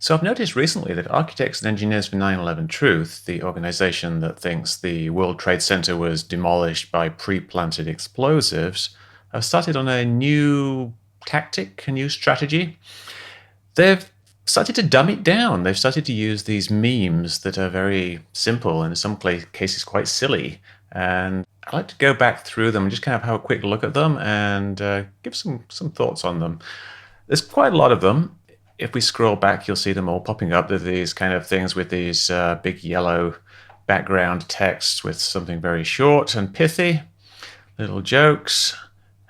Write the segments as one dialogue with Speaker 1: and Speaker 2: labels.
Speaker 1: So I've noticed recently that Architects and Engineers for 9/11 Truth, the organization that thinks the World Trade Center was demolished by pre-planted explosives, have started on a new tactic, a new strategy. They've started to dumb it down. They've started to use these memes that are very simple and in some cases quite silly. And I like to go back through them and just kind of have a quick look at them and give some thoughts on them. There's quite a lot of them. If we scroll back, you'll see them all popping up. They're these kind of things with these big yellow background text with something very short and pithy, little jokes.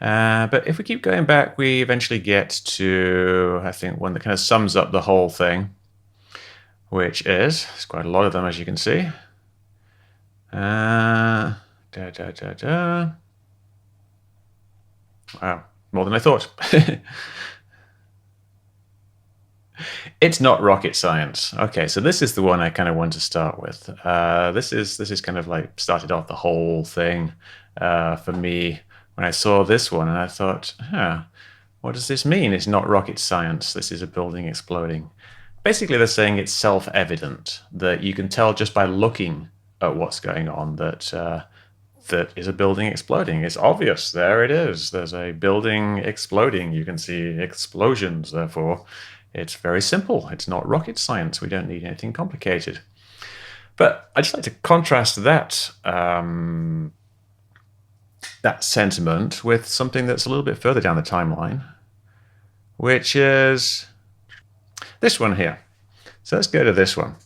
Speaker 1: But if we keep going back, we eventually get to, I think, one that kind of sums up the whole thing, which is, there's quite a lot of them, as you can see. Wow, more than I thought. It's not rocket science. Okay, so this is the one I kind of want to start with. This is kind of like started off the whole thing for me when I saw this one, and I thought, what does this mean? It's not rocket science. This is a building exploding. Basically, they're saying it's self-evident, that you can tell just by looking at what's going on that that is a building exploding. It's obvious. There it is. There's a building exploding. You can see explosions, therefore. It's very simple. It's not rocket science. We don't need anything complicated. But I'd just like to contrast that that sentiment with something that's a little bit further down the timeline, which is this one here. So let's go to this one.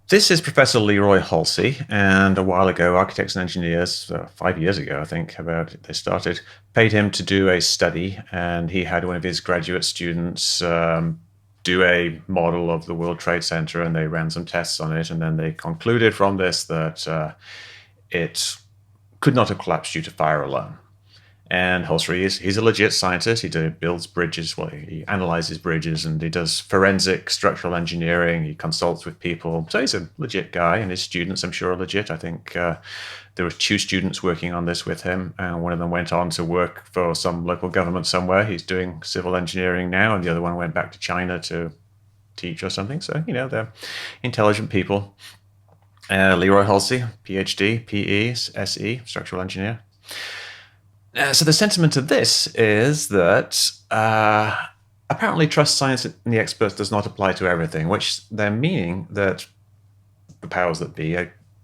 Speaker 1: This is Professor Leroy Halsey, and a while ago, Architects and Engineers, 5 years ago, I think, they started, paid him to do a study, and he had one of his graduate students do a model of the World Trade Center, and they ran some tests on it, and then they concluded from this that it could not have collapsed due to fire alone. And Halsey, he's a legit scientist. He builds bridges. Well, he analyzes bridges, and he does forensic structural engineering. He consults with people. So he's a legit guy, and his students, I'm sure, are legit. I think there were 2 students working on this with him, and one of them went on to work for some local government somewhere. He's doing civil engineering now, and the other one went back to China to teach or something. So, they're intelligent people. Leroy Halsey, PhD, PE, SE, structural engineer. So the sentiment of this is that apparently trust science and the experts does not apply to everything, which they're meaning that the powers that be,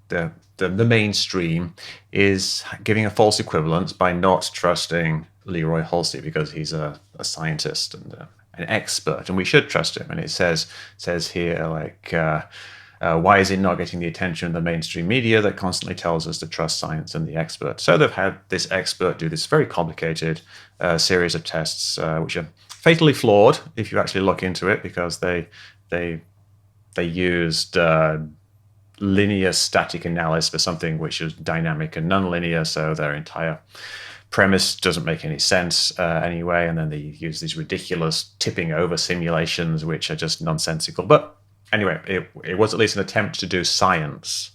Speaker 1: the mainstream, is giving a false equivalence by not trusting Leroy Halsey because he's a scientist and an expert, and we should trust him. And it says here, like, why is it not getting the attention of the mainstream media that constantly tells us to trust science and the expert? So they've had this expert do this very complicated series of tests, which are fatally flawed if you actually look into it, because they used linear static analysis for something which is dynamic and nonlinear, so their entire premise doesn't make any sense anyway. And then they use these ridiculous tipping over simulations, which are just nonsensical. But anyway, it was at least an attempt to do science,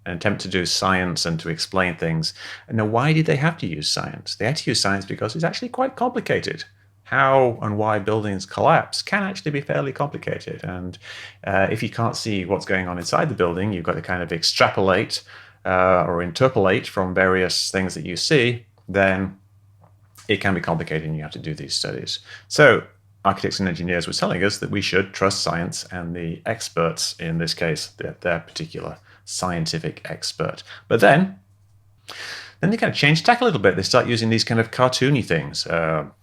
Speaker 1: and to explain things. And now, why did they have to use science? They had to use science because it's actually quite complicated. How and why buildings collapse can actually be fairly complicated. And if you can't see what's going on inside the building, you've got to kind of extrapolate or interpolate from various things that you see, then it can be complicated and you have to do these studies. So Architects and Engineers were telling us that we should trust science and the experts, in this case, their particular scientific expert. But then they kind of change tack a little bit. They start using these kind of cartoony things.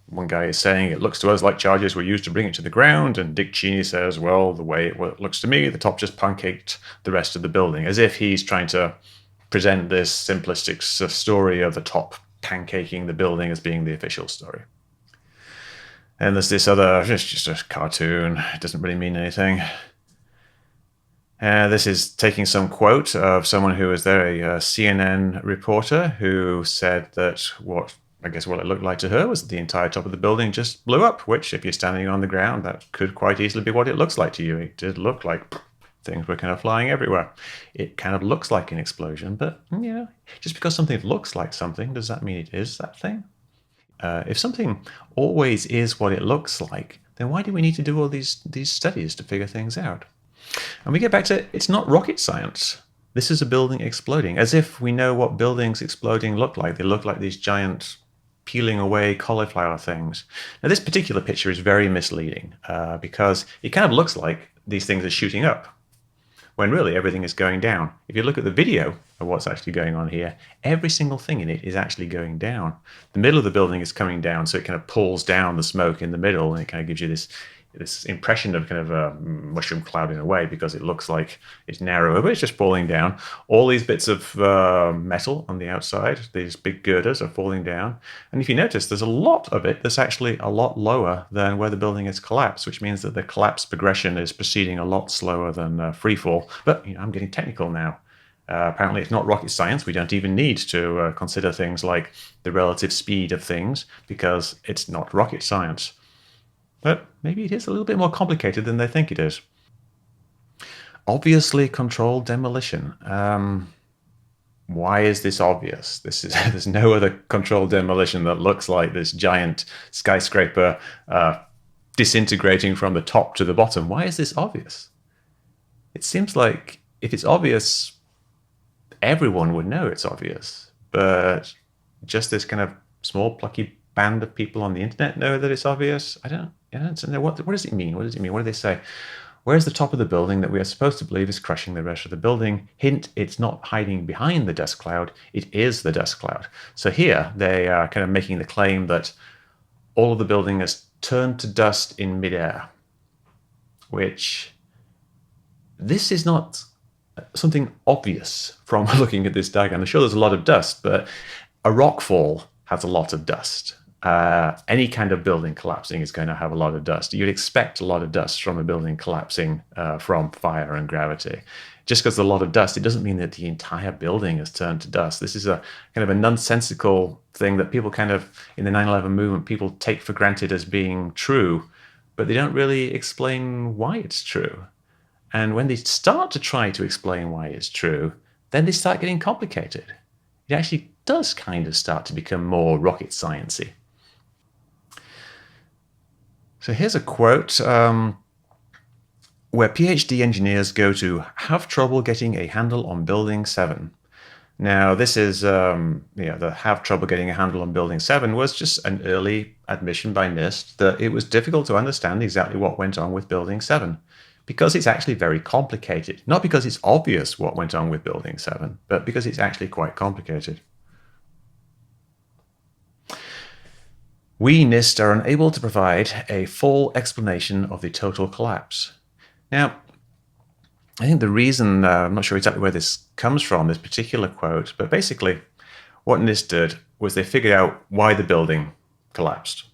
Speaker 1: One guy is saying, it looks to us like charges were used to bring it to the ground. And Dick Cheney says, well, the way it looks to me, the top just pancaked the rest of the building, as if he's trying to present this simplistic story of the top pancaking the building as being the official story. And there's this other, it's just a cartoon. It doesn't really mean anything. This is taking some quote of someone who was there, a CNN reporter, who said that what it looked like to her was that the entire top of the building just blew up, which if you're standing on the ground, that could quite easily be what it looks like to you. It did look like things were kind of flying everywhere. It kind of looks like an explosion, but just because something looks like something, does that mean it is that thing? If something always is what it looks like, then why do we need to do all these studies to figure things out? And we get back to, it's not rocket science. This is a building exploding, as if we know what buildings exploding look like. They look like these giant peeling away cauliflower things. Now, this particular picture is very misleading because it kind of looks like these things are shooting up, when really everything is going down. If you look at the video of what's actually going on here, every single thing in it is actually going down. The middle of the building is coming down, so it kind of pulls down the smoke in the middle, and it kind of gives you this impression of kind of a mushroom cloud in a way, because it looks like it's narrower, but it's just falling down. All these bits of metal on the outside, these big girders, are falling down. And if you notice, there's a lot of it that's actually a lot lower than where the building is collapsed, which means that the collapse progression is proceeding a lot slower than free fall. But I'm getting technical now. Apparently, it's not rocket science. We don't even need to consider things like the relative speed of things, because it's not rocket science. But maybe it is a little bit more complicated than they think it is. Obviously controlled demolition. Why is this obvious? There's no other controlled demolition that looks like this giant skyscraper disintegrating from the top to the bottom. Why is this obvious? It seems like if it's obvious, everyone would know it's obvious. But just this kind of small, plucky band of people on the internet know that it's obvious. I don't know. What does it mean? What does it mean? What do they say? Where's the top of the building that we are supposed to believe is crushing the rest of the building? Hint, it's not hiding behind the dust cloud. It is the dust cloud. So here they are kind of making the claim that all of the building has turned to dust in midair, which this is not something obvious from looking at this diagram. I'm sure there's a lot of dust, but a rock fall has a lot of dust. Any kind of building collapsing is going to have a lot of dust. You'd expect a lot of dust from a building collapsing from fire and gravity. Just because there's a lot of dust, it doesn't mean that the entire building has turned to dust. This is a kind of a nonsensical thing that people kind of, in the 9/11 movement, people take for granted as being true, but they don't really explain why it's true. And when they start to try to explain why it's true, then they start getting complicated. It actually does kind of start to become more rocket science-y. So here's a quote where PhD engineers go to have trouble getting a handle on Building 7. Now, this is, the have trouble getting a handle on Building 7 was just an early admission by NIST that it was difficult to understand exactly what went on with Building 7, because it's actually very complicated. Not because it's obvious what went on with Building 7, but because it's actually quite complicated. We, NIST, are unable to provide a full explanation of the total collapse. Now, I think the reason, I'm not sure exactly where this comes from, this particular quote, but basically what NIST did was they figured out why the building collapsed.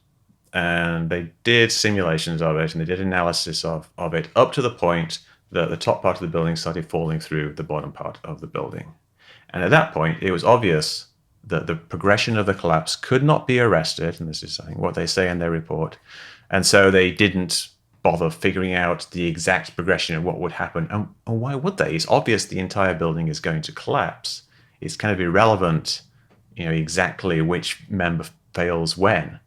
Speaker 1: And they did simulations of it, and they did analysis of it up to the point that the top part of the building started falling through the bottom part of the building. And at that point, it was obvious that the progression of the collapse could not be arrested, and this is, I think, what they say in their report. And so they didn't bother figuring out the exact progression of what would happen. And why would they? It's obvious the entire building is going to collapse. It's kind of irrelevant, exactly which member fails when.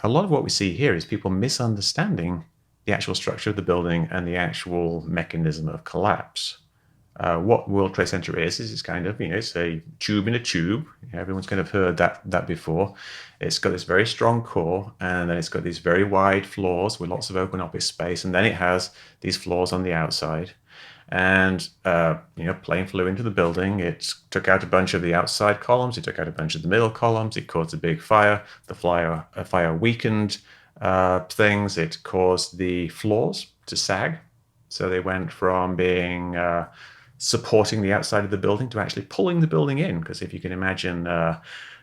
Speaker 1: A lot of what we see here is people misunderstanding the actual structure of the building and the actual mechanism of collapse. What World Trade Center is it's kind of, it's a tube in a tube. Everyone's kind of heard that before. It's got this very strong core, and then it's got these very wide floors with lots of open office space, and then it has these floors on the outside. And, plane flew into the building. It took out a bunch of the outside columns. It took out a bunch of the middle columns. It caused a big fire. The fire weakened things. It caused the floors to sag. So they went from being supporting the outside of the building to actually pulling the building in. Because if you can imagine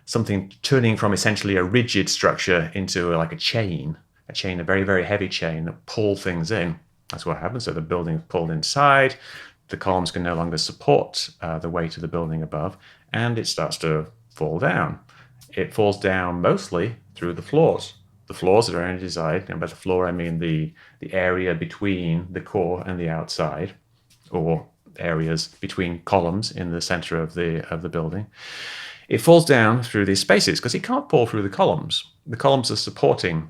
Speaker 1: something turning from essentially a rigid structure into like a chain, a very, very heavy chain that pull things in, that's what happens. So the building is pulled inside, the columns can no longer support the weight of the building above, and it starts to fall down. It falls down mostly through the floors. The floors are only designed, and by the floor I mean the area between the core and the outside, or areas between columns in the center of the building. It falls down through these spaces because it can't fall through the columns. The columns are supporting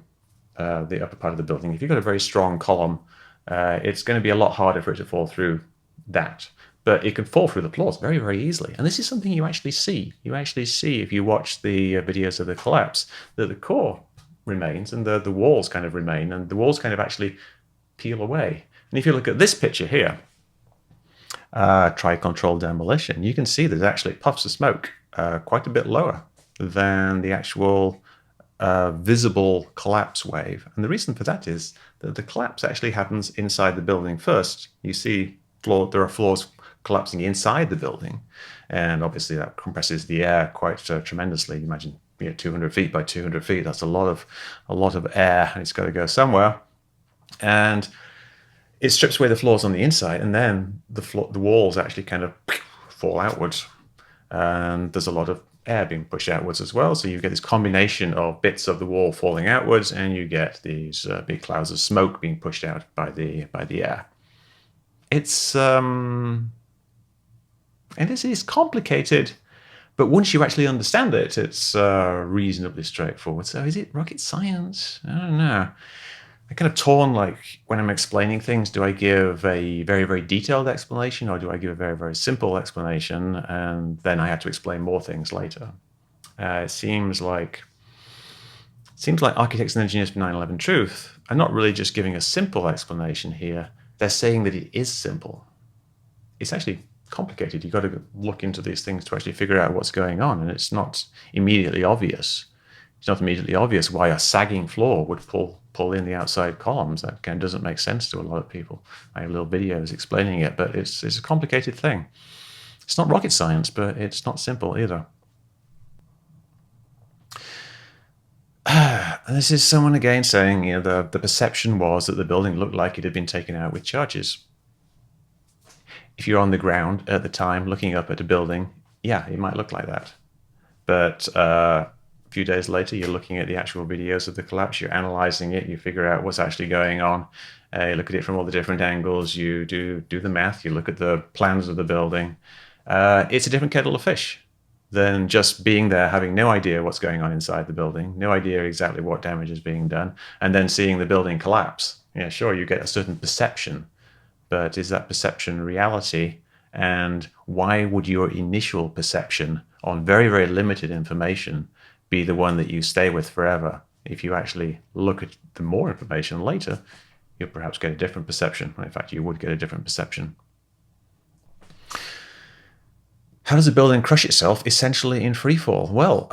Speaker 1: the upper part of the building. If you've got a very strong column, it's going to be a lot harder for it to fall through that. But it can fall through the floors very, very easily. And this is something you actually see. You actually see if you watch the videos of the collapse, that the core remains and the walls kind of remain, and the walls kind of actually peel away. And if you look at this picture here, try controlled demolition, you can see there's actually puffs of smoke quite a bit lower than the actual visible collapse wave. And the reason for that is that the collapse actually happens inside the building first. You see there are floors collapsing inside the building, and obviously that compresses the air quite tremendously. Imagine 200 feet by 200 feet. That's a lot of air, and it's got to go somewhere. And it strips away the floors on the inside, and then the walls actually kind of fall outwards, and there's a lot of air being pushed outwards as well. So you get this combination of bits of the wall falling outwards, and you get these big clouds of smoke being pushed out by the air. It's complicated, but once you actually understand it, it's reasonably straightforward. So is it rocket science? I don't know. I'm kind of torn, like when I'm explaining things, do I give a very, very detailed explanation, or do I give a very, very simple explanation and then I have to explain more things later? It seems like architects and engineers for 9/11 Truth are not really just giving a simple explanation here. They're saying that it is simple. It's actually complicated. You've got to look into these things to actually figure out what's going on, and it's not immediately obvious. It's not immediately obvious why a sagging floor would pull in the outside columns. That kind of doesn't make sense to a lot of people. I have little videos explaining it, but it's a complicated thing. It's not rocket science, but it's not simple either. And this is someone again saying, the perception was that the building looked like it had been taken out with charges. If you're on the ground at the time looking up at a building, yeah, it might look like that. But a few days later, you're looking at the actual videos of the collapse, you're analyzing it, you figure out what's actually going on, you look at it from all the different angles, you do the math, you look at the plans of the building. It's a different kettle of fish than just being there, having no idea what's going on inside the building, no idea exactly what damage is being done, and then seeing the building collapse. Yeah, sure, you get a certain perception, but is that perception reality? And why would your initial perception on very, very limited information be the one that you stay with forever? If you actually look at the more information later, you'll perhaps get a different perception. In fact, you would get a different perception. How does a building crush itself essentially in free fall? Well,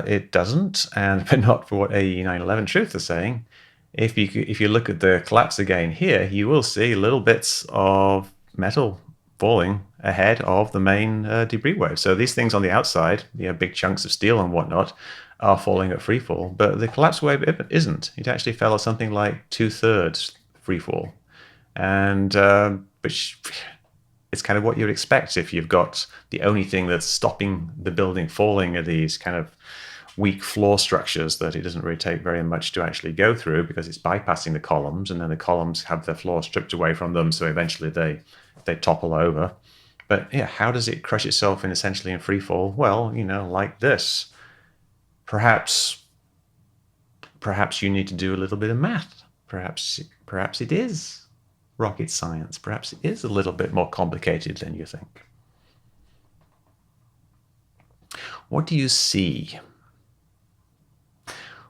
Speaker 1: it doesn't, but not for what a 9/11 Truth is saying. If you look at the collapse again here, you will see little bits of metal falling ahead of the main debris wave. So these things on the outside, big chunks of steel and whatnot, are falling at free fall, but the collapse wave isn't. It actually fell at something like 2/3 free fall, and which it's kind of what you'd expect if you've got the only thing that's stopping the building falling are these kind of weak floor structures that it doesn't really take very much to actually go through, because it's bypassing the columns, and then the columns have their floor stripped away from them, so eventually they topple over. But yeah, how does it crush itself essentially in free fall? Well, like this. Perhaps you need to do a little bit of math. Perhaps it is rocket science. Perhaps it is a little bit more complicated than you think. What do you see?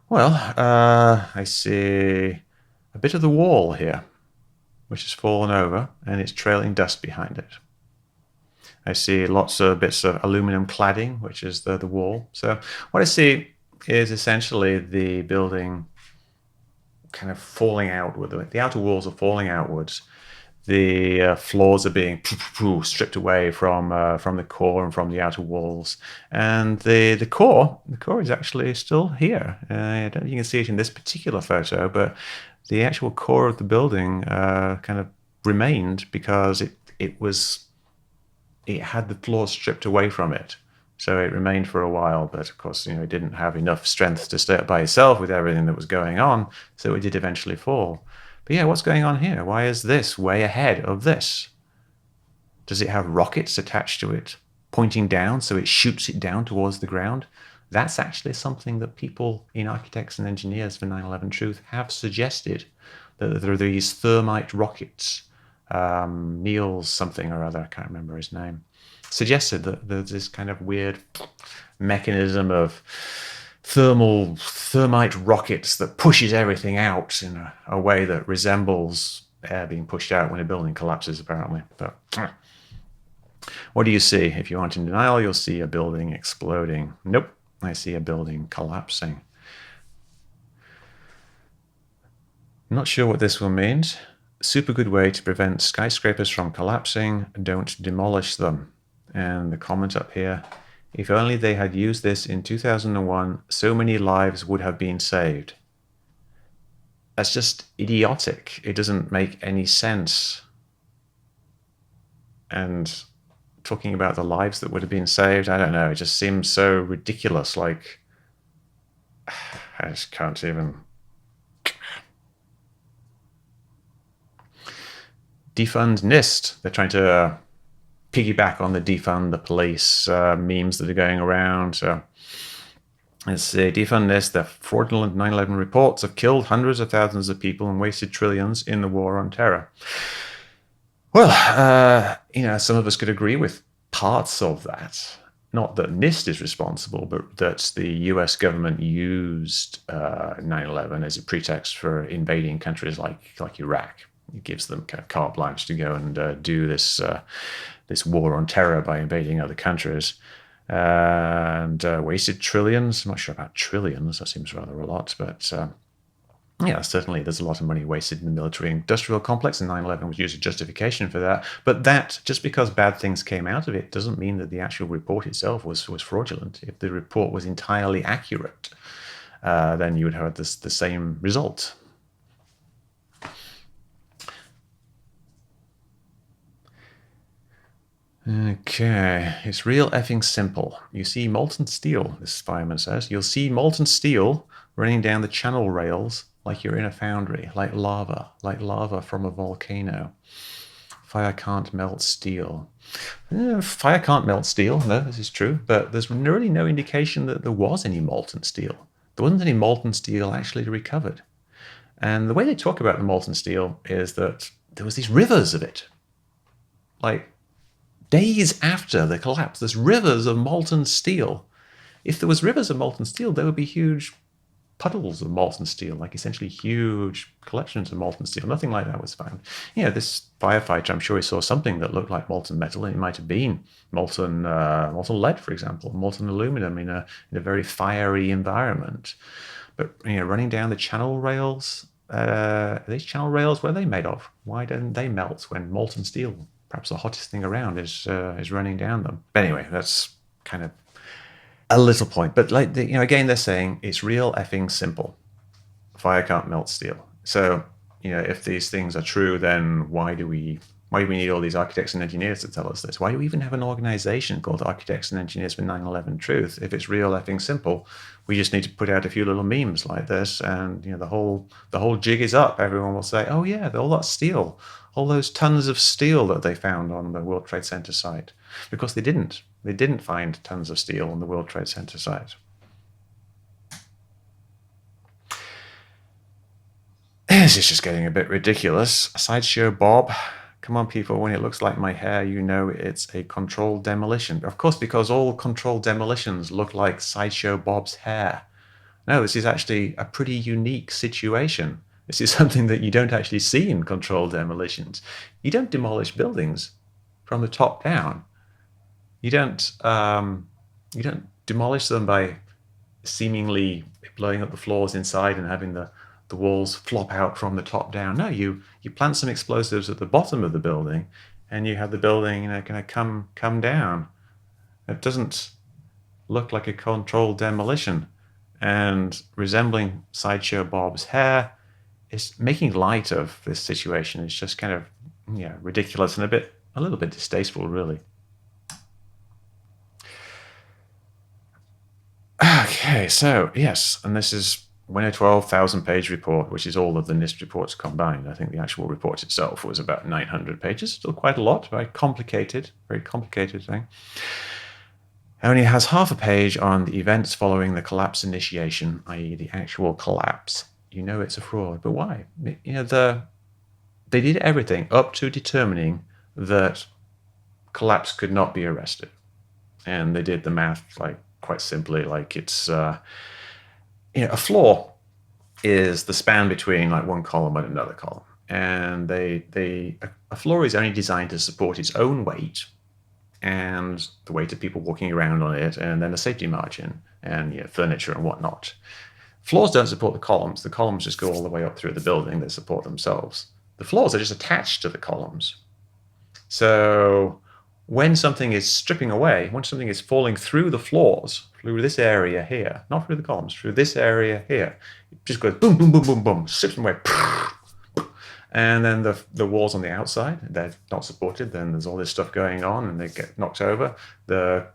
Speaker 1: Well, I see a bit of the wall here, which has fallen over, and it's trailing dust behind it. I see lots of bits of aluminum cladding, which is the wall. So what I see is essentially the building kind of falling outward. The outer walls are falling outwards. The floors are being stripped away from the core and from the outer walls, and the core is actually still here. I don't know if you can see it in this particular photo, but the actual core of the building kind of remained because it had the floor stripped away from it. So it remained for a while, but of course, it didn't have enough strength to stay up by itself with everything that was going on, so it did eventually fall. But yeah, what's going on here? Why is this way ahead of this? Does it have rockets attached to it, pointing down so it shoots it down towards the ground? That's actually something that people in Architects and Engineers for 9/11 Truth have suggested, that there are these thermite rockets. Neil something or other, I can't remember his name, suggested that there's this kind of weird mechanism of thermite rockets that pushes everything out in a way that resembles air being pushed out when a building collapses, apparently. But what do you see? If you aren't in denial, you'll see a building exploding. Nope, I see a building collapsing. I'm not sure what this one means. Super good way to prevent skyscrapers from collapsing. Don't demolish them. And the comment up here, if only they had used this in 2001, so many lives would have been saved. That's just idiotic. It doesn't make any sense. And talking about the lives that would have been saved, I don't know. It just seems so ridiculous. Like, I just can't even. Defund NIST. They're trying to piggyback on the defund the police memes that are going around. So let's see, defund NIST. The fraudulent 9/11 reports have killed hundreds of thousands of people and wasted trillions in the war on terror. Well, some of us could agree with parts of that. Not that NIST is responsible, but that the US government used 9/11 as a pretext for invading countries like Iraq. It gives them kind of carte blanche to go and do this war on terror by invading other countries, and wasted trillions. I'm not sure about trillions. That seems rather a lot, but yeah, certainly there's a lot of money wasted in the military-industrial complex, and 9/11 was used as justification for that. But that, just because bad things came out of it, doesn't mean that the actual report itself was fraudulent. If the report was entirely accurate, then you would have the same result. Okay, it's real effing simple. You see molten steel, this fireman says. You'll see molten steel running down the channel rails like you're in a foundry, like lava from a volcano. Fire can't melt steel. Fire can't melt steel, no, this is true, but there's really no indication that there was any molten steel. There wasn't any molten steel actually recovered. And the way they talk about the molten steel is that there was these rivers of it. Like, days after the collapse, there's rivers of molten steel. If there was rivers of molten steel, there would be huge puddles of molten steel, like essentially huge collections of molten steel. Nothing like that was found. This firefighter, I'm sure he saw something that looked like molten metal, and it might have been molten lead, for example, molten aluminum in a very fiery environment. But running down the channel rails, these channel rails, what are they made of? Why don't they melt when molten steel, perhaps the hottest thing around, is running down them? But anyway, that's kind of a little point. But again, they're saying it's real effing simple. Fire can't melt steel. So if these things are true, then why do we need all these architects and engineers to tell us this? Why do we even have an organization called Architects and Engineers for 9/11 Truth? If it's real effing simple, we just need to put out a few little memes like this, and the whole jig is up. Everyone will say, "Oh yeah, all that steel, all those tons of steel that they found on the World Trade Center site," because they didn't. They didn't find tons of steel on the World Trade Center site. This is just getting a bit ridiculous. Sideshow Bob. Come on, people, when it looks like my hair, it's a controlled demolition. Of course, because all controlled demolitions look like Sideshow Bob's hair. No, this is actually a pretty unique situation. This is something that you don't actually see in controlled demolitions. You don't demolish buildings from the top down. You don't demolish them by seemingly blowing up the floors inside and having the walls flop out from the top down. No, you plant some explosives at the bottom of the building, and you have the building kind of come down. It doesn't look like a controlled demolition. And resembling Sideshow Bob's hair is making light of this situation. It's just kind of ridiculous and a little bit distasteful, really. Okay, so yes, and this is when a 12,000-page report, which is all of the NIST reports combined. I think the actual report itself was about 900 pages, still quite a lot, very complicated thing. only has half a page on the events following the collapse initiation, i.e. the actual collapse. You know it's a fraud. But why? They did everything up to determining that collapse could not be arrested. And they did the math quite simply, it's a floor is the span between one column and another column. And a floor is only designed to support its own weight and the weight of people walking around on it, and then a safety margin and furniture and whatnot. Floors don't support the columns. The columns just go all the way up through the building. They support themselves. The floors are just attached to the columns. So when something is stripping away, when something is falling through the floors, through this area here, not through the columns, through this area here, it just goes boom, boom, boom, boom, boom, strips away. And then the walls on the outside, they're not supported. Then there's all this stuff going on, and they get knocked over. The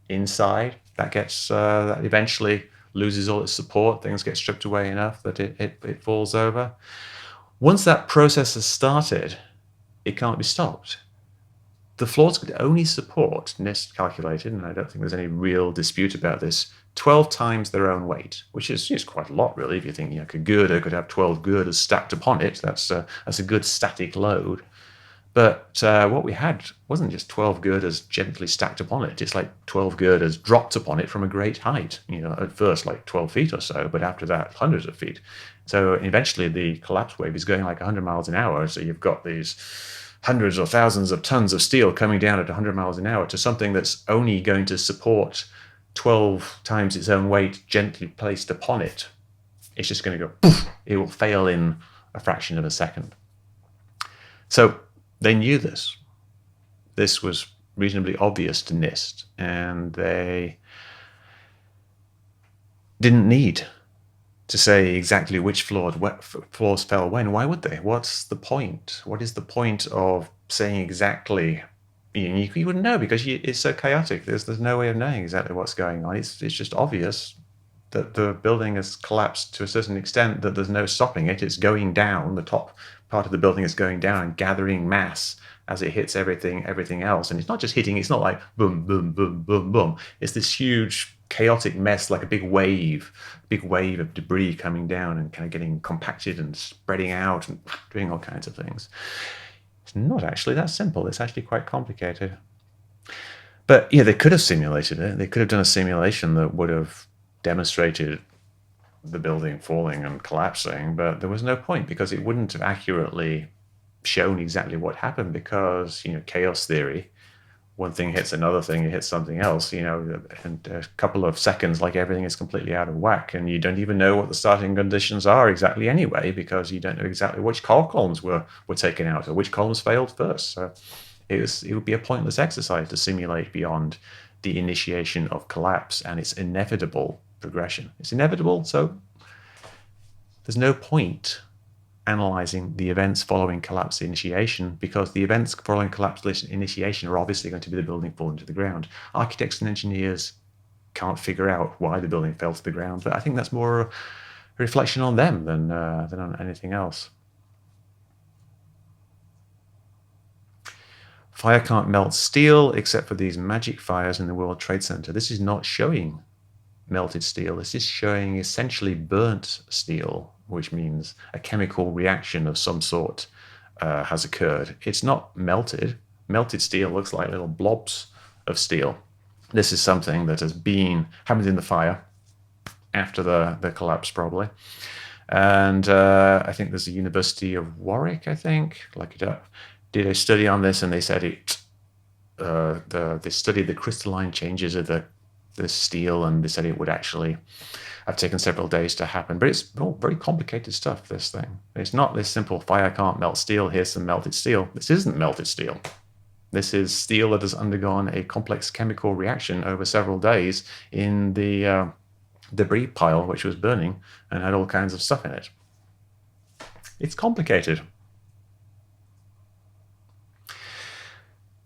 Speaker 1: inside that gets that eventually loses all its support. Things get stripped away enough that it falls over. Once that process has started, it can't be stopped. The floors could only support, NIST calculated, and I don't think there's any real dispute about this, 12 times their own weight, which is quite a lot, really. If you think a girder could have 12 girders stacked upon it, that's a good static load. But what we had wasn't just 12 girders gently stacked upon it. It's like 12 girders dropped upon it from a great height. At first 12 feet or so, but after that, hundreds of feet. So eventually the collapse wave is going 100 miles an hour. So you've got these hundreds or thousands of tons of steel coming down at 100 miles an hour to something that's only going to support 12 times its own weight gently placed upon it. It's just going to go poof. It will fail in a fraction of a second. So they knew this. This was reasonably obvious to NIST, and they didn't need to say exactly which floors fell when. Why would they? What's the point? What is the point of saying exactly? You wouldn't know because it's so chaotic. There's no way of knowing exactly what's going on. It's just obvious that the building has collapsed to a certain extent that there's no stopping it. It's going down. The top part of the building is going down and gathering mass as it hits everything else. And it's not just hitting. It's not like boom, boom, boom, boom, boom. It's this huge chaotic mess, like a big wave of debris coming down and kind of getting compacted and spreading out and doing all kinds of things. It's not actually that simple. It's actually quite complicated. But they could have simulated it. They could have done a simulation that would have demonstrated the building falling and collapsing, but there was no point because it wouldn't have accurately shown exactly what happened because, chaos theory, one thing hits another thing, it hits something else, and a couple of seconds, everything is completely out of whack, and you don't even know what the starting conditions are exactly anyway, because you don't know exactly which columns were taken out or which columns failed first. So it would be a pointless exercise to simulate beyond the initiation of collapse and its inevitable progression. It's inevitable, so there's no point analyzing the events following collapse initiation because the events following collapse initiation are obviously going to be the building falling to the ground. Architects and engineers can't figure out why the building fell to the ground, but I think that's more a reflection on them than on anything else. Fire can't melt steel except for these magic fires in the World Trade Center. This is not showing melted steel. This is showing essentially burnt steel, which means a chemical reaction of some sort has occurred. It's not melted. Melted steel looks like little blobs of steel. This is something that happened in the fire after the collapse, probably. And I think there's the University of Warwick, look it up, did a study on this, and they said they studied the crystalline changes of the steel, and they said it would actually have taken several days to happen. But it's all very complicated stuff, this thing. It's not this simple fire can't melt steel, here's some melted steel. This isn't melted steel. This is steel that has undergone a complex chemical reaction over several days in the debris pile, which was burning and had all kinds of stuff in it. It's complicated.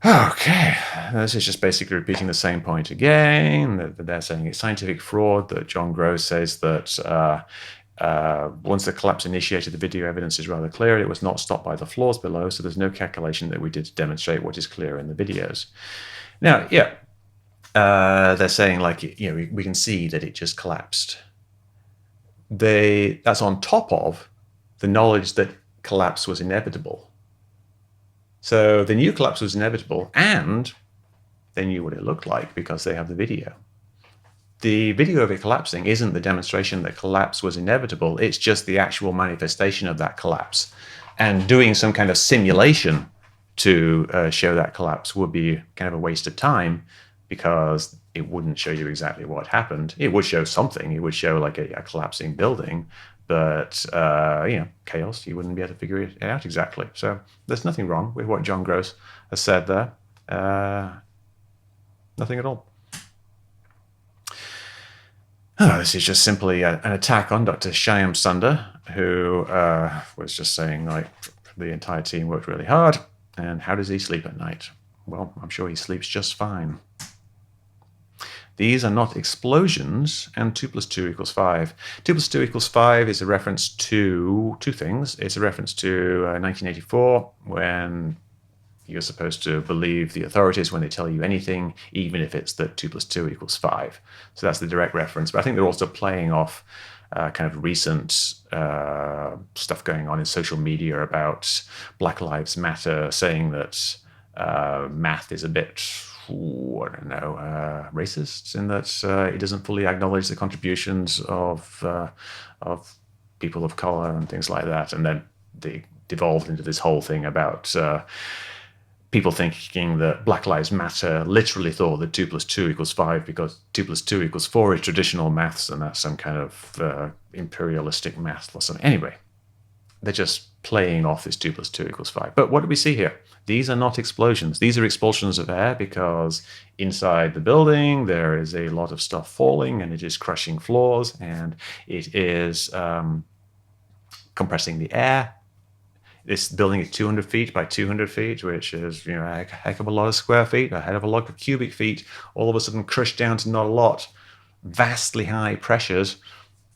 Speaker 1: Okay, this is just basically repeating the same point again. They're saying it's scientific fraud, that John Gross says that once the collapse initiated, the video evidence is rather clear. It was not stopped by the floors below, so there's no calculation that we did to demonstrate what is clear in the videos. Now, They're saying, like, we can see that it just collapsed. That's on top of the knowledge that collapse was inevitable. So they knew collapse was inevitable, and they knew what it looked like because they have the video. The video of it collapsing isn't the demonstration that collapse was inevitable. It's just the actual manifestation of that collapse. And doing some kind of simulation to show that collapse would be kind of a waste of time, because it wouldn't show you exactly what happened. It would show something. It would show like a collapsing building, but chaos. You wouldn't be able to figure it out exactly. So there's nothing wrong with what John Gross has said there. Nothing at all. This is just simply an attack on Dr. Shyam Sundar, who was just saying, like, the entire team worked really hard, and how does he sleep at night? Well, I'm sure he sleeps just fine. These are not explosions, and 2 + 2 = 5. 2 + 2 = 5 is a reference to two things. It's a reference to 1984, when you're supposed to believe the authorities when they tell you anything, even if it's that 2 + 2 = 5. So that's the direct reference. But I think they're also playing off kind of recent stuff going on in social media about Black Lives Matter, saying that math is a bit, I don't know, racist, in that it doesn't fully acknowledge the contributions of people of color and things like that. And then they devolved into this whole thing about people thinking that Black Lives Matter literally thought that 2 + 2 = 5 because 2 + 2 = 4 is traditional maths, and that's some kind of imperialistic math or something. Anyway, they're just playing off this 2 + 2 = 5. But what do we see here? These are not explosions. These are expulsions of air, because inside the building there is a lot of stuff falling, and it is crushing floors, and it is compressing the air. This building is 200 feet by 200 feet, which is, a heck of a lot of square feet, a heck of a lot of cubic feet, all of a sudden crushed down to not a lot. Vastly high pressures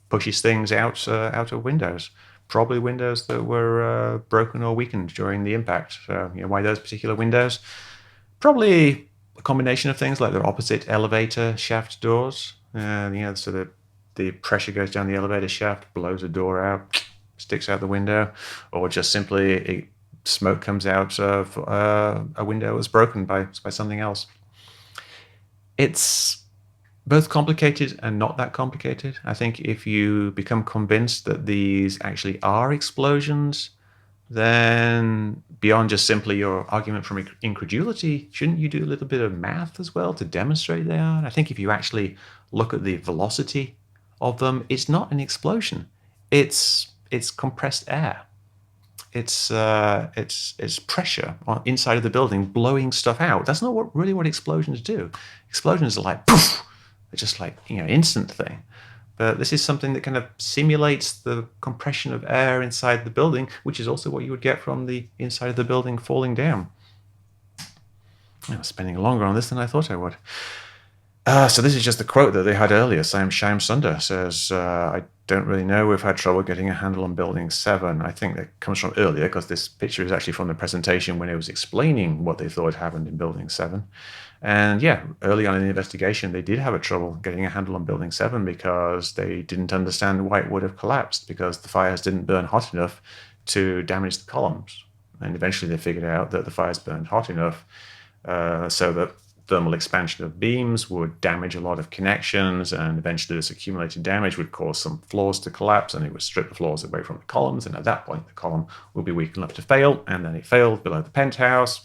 Speaker 1: pushes things out of windows. Probably windows that were broken or weakened during the impact. So, why those particular windows? Probably a combination of things, like they're opposite elevator shaft doors. So that the pressure goes down the elevator shaft, blows a door out, sticks out the window, or just simply smoke comes out of a window that was broken by something else. It's both complicated and not that complicated. I think if you become convinced that these actually are explosions, then beyond just simply your argument from incredulity, shouldn't you do a little bit of math as well to demonstrate they are? And I think if you actually look at the velocity of them, it's not an explosion. It's compressed air. It's pressure inside of the building blowing stuff out. That's not really what explosions do. Explosions are like poof. They're just like instant thing. But this is something that kind of simulates the compression of air inside the building, which is also what you would get from the inside of the building falling down. I'm spending longer on this than I thought I would. So this is just the quote that they had earlier. Shyam Sundar says, I don't really know. We've had trouble getting a handle on Building 7. I think that comes from earlier, because this picture is actually from the presentation when it was explaining what they thought happened in Building 7. And early on in the investigation, they did have a trouble getting a handle on Building 7 because they didn't understand why it would have collapsed, because the fires didn't burn hot enough to damage the columns. And eventually they figured out that the fires burned hot enough so that thermal expansion of beams would damage a lot of connections, and eventually this accumulated damage would cause some floors to collapse, and it would strip the floors away from the columns, and at that point the column would be weak enough to fail, and then it failed below the penthouse,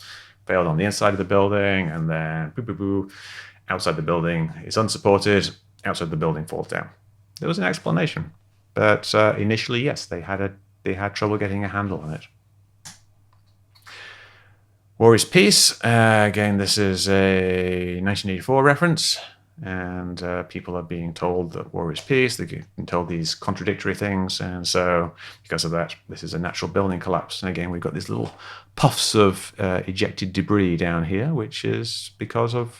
Speaker 1: failed on the inside of the building, and then outside the building is unsupported, outside the building falls down. There was an explanation, but initially, yes, they had trouble getting a handle on it. War is Peace. Again, this is a 1984 reference, and people are being told that war is peace. They're being told these contradictory things, and so because of that, this is a natural building collapse. And again, we've got these little puffs of ejected debris down here, which is because of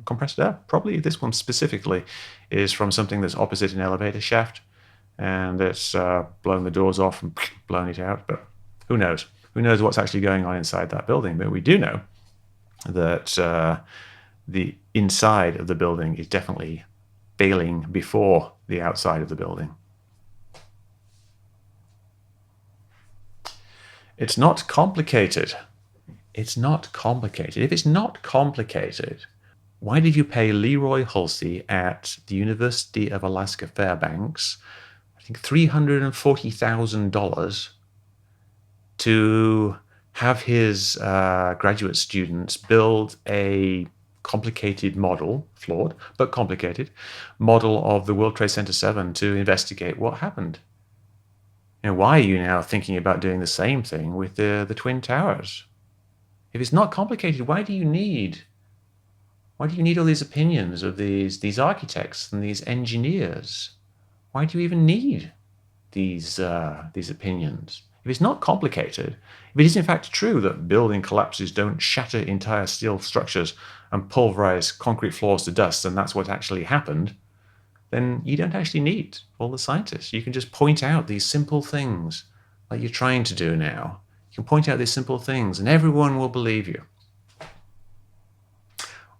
Speaker 1: compressed air. Probably this one specifically is from something that's opposite an elevator shaft, and it's blown the doors off and blown it out, but who knows? Who knows what's actually going on inside that building? But we do know that the inside of the building is definitely failing before the outside of the building. It's not complicated. It's not complicated. If it's not complicated, why did you pay Leroy Hulsey at the University of Alaska Fairbanks, I think $340,000 to have his graduate students build a complicated model, flawed, but complicated, model of the World Trade Center 7 to investigate what happened? Why are you now thinking about doing the same thing with the Twin Towers? If it's not complicated, why do you need all these opinions of these architects and these engineers? Why do you even need these opinions? If it's not complicated, if it is in fact true that building collapses don't shatter entire steel structures and pulverize concrete floors to dust, and that's what actually happened, then you don't actually need all the scientists. You can just point out these simple things like you're trying to do now. You can point out these simple things and everyone will believe you.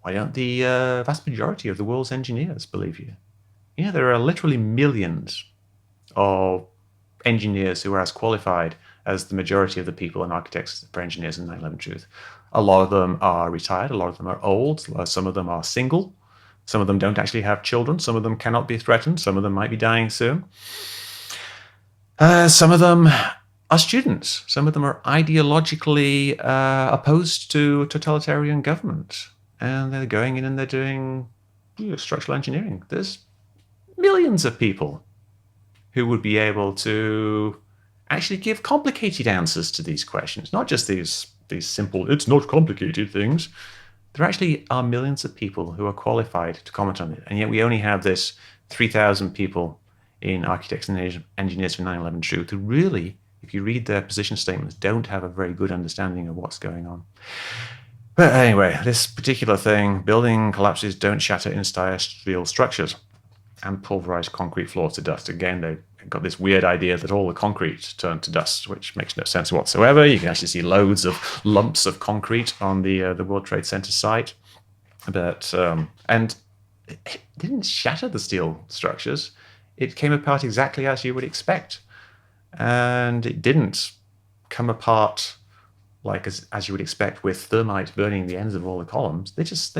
Speaker 1: Why don't the vast majority of the world's engineers believe you? There are literally millions of engineers who are as qualified as the majority of the people and architects for engineers in 9/11 Truth. A lot of them are retired. A lot of them are old. Some of them are single. Some of them don't actually have children. Some of them cannot be threatened. Some of them might be dying soon. Some of them are students. Some of them are ideologically opposed to totalitarian government. And they're going in and they're doing structural engineering. There's millions of people who would be able to actually give complicated answers to these questions, not just these simple, it's not complicated things. There actually are millions of people who are qualified to comment on it. And yet we only have this 3,000 people in architects and engineers for 9/11 Truth who really, if you read their position statements, don't have a very good understanding of what's going on. But anyway, this particular thing, building collapses don't shatter entire steel structures and pulverize concrete floors to dust. Again, they've got this weird idea that all the concrete turned to dust, which makes no sense whatsoever. You can actually see loads of lumps of concrete on the World Trade Center site. But and it didn't shatter the steel structures. It came apart exactly as you would expect. And it didn't come apart like as you would expect with thermite burning the ends of all the columns. They just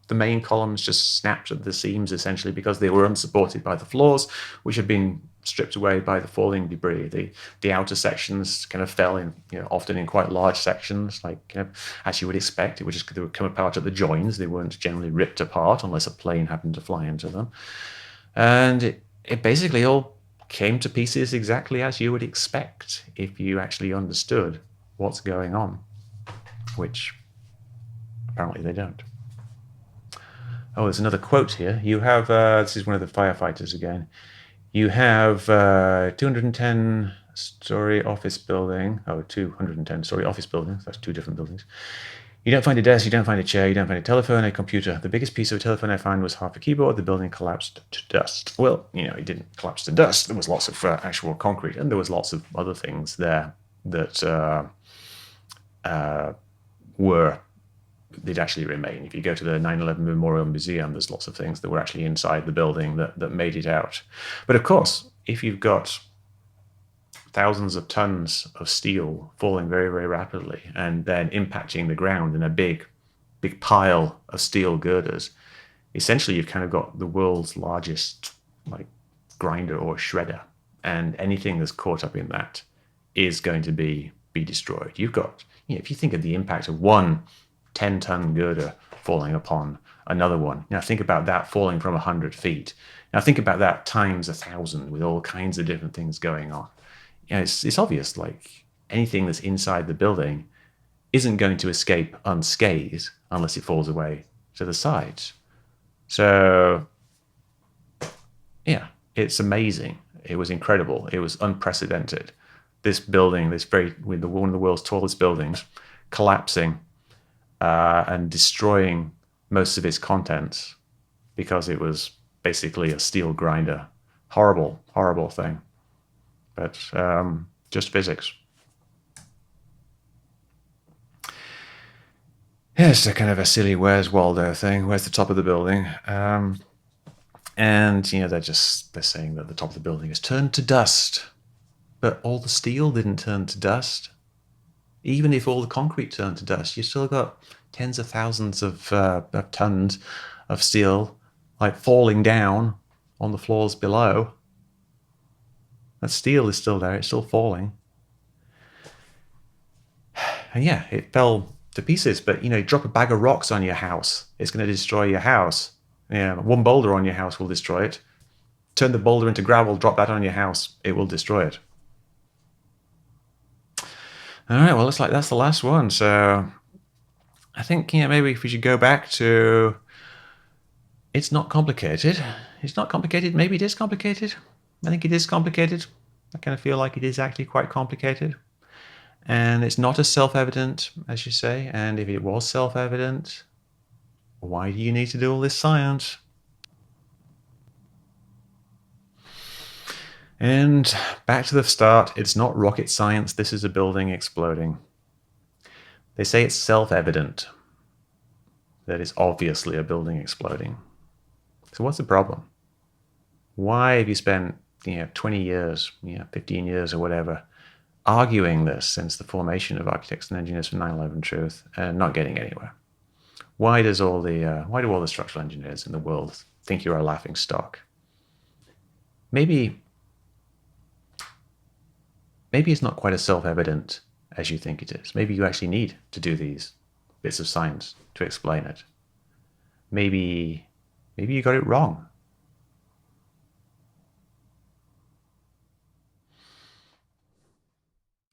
Speaker 1: the main columns just snapped at the seams essentially because they were unsupported by the floors, which had been stripped away by the falling debris. The outer sections kind of fell in, often in quite large sections, like as you would expect. They would come apart at the joins. They weren't generally ripped apart unless a plane happened to fly into them. And it basically all came to pieces exactly as you would expect if you actually understood what's going on, which apparently they don't. Oh, there's another quote here. You have, this is one of the firefighters again. You have 210-story office building. Oh, 210-story office building. That's two different buildings. You don't find a desk, you don't find a chair, you don't find a telephone, a computer. The biggest piece of a telephone I found was half a keyboard. The building collapsed to dust. Well, it didn't collapse to dust. There was lots of actual concrete, and there was lots of other things there that did actually remain. If you go to the 9/11 Memorial Museum, there's lots of things that were actually inside the building that made it out. But of course, if you've got thousands of tons of steel falling very, very rapidly and then impacting the ground in a big pile of steel girders, essentially you've kind of got the world's largest grinder or shredder, and anything that's caught up in that is going to be destroyed. You've got, if you think of the impact of one 10-ton girder falling upon another one. Now think about that falling from 100 feet. Now think about that times 1,000 with all kinds of different things going on. It's obvious, anything that's inside the building isn't going to escape unscathed unless it falls away to the sides. So, yeah, it's amazing. It was incredible. It was unprecedented. This building, one of the world's tallest buildings, collapsing and destroying most of its contents because it was basically a steel grinder. Horrible, horrible thing. But just physics. Yeah, it's a kind of a silly "Where's Waldo" thing. Where's the top of the building? And they're saying that the top of the building is turned to dust, but all the steel didn't turn to dust. Even if all the concrete turned to dust, you still got tens of thousands of tons of steel like falling down on the floors below. That steel is still there; it's still falling. And yeah, it fell to pieces. But drop a bag of rocks on your house, it's going to destroy your house. Yeah, one boulder on your house will destroy it. Turn the boulder into gravel, drop that on your house, it will destroy it. All right, well, looks like that's the last one. So I think maybe if we should go back to it's not complicated. It's not complicated. Maybe it is complicated. I think it is complicated. I kind of feel like it is actually quite complicated. And it's not as self-evident as you say. And if it was self-evident, why do you need to do all this science? And back to the start, it's not rocket science. This is a building exploding. They say it's self-evident that it's obviously a building exploding. So what's the problem? Why have you spent 20 years, 15 years or whatever, arguing this since the formation of Architects and Engineers for 9/11 Truth and not getting anywhere? Why do all the structural engineers in the world think you're a laughing stock? Maybe it's not quite as self-evident as you think it is. Maybe you actually need to do these bits of science to explain it. Maybe you got it wrong.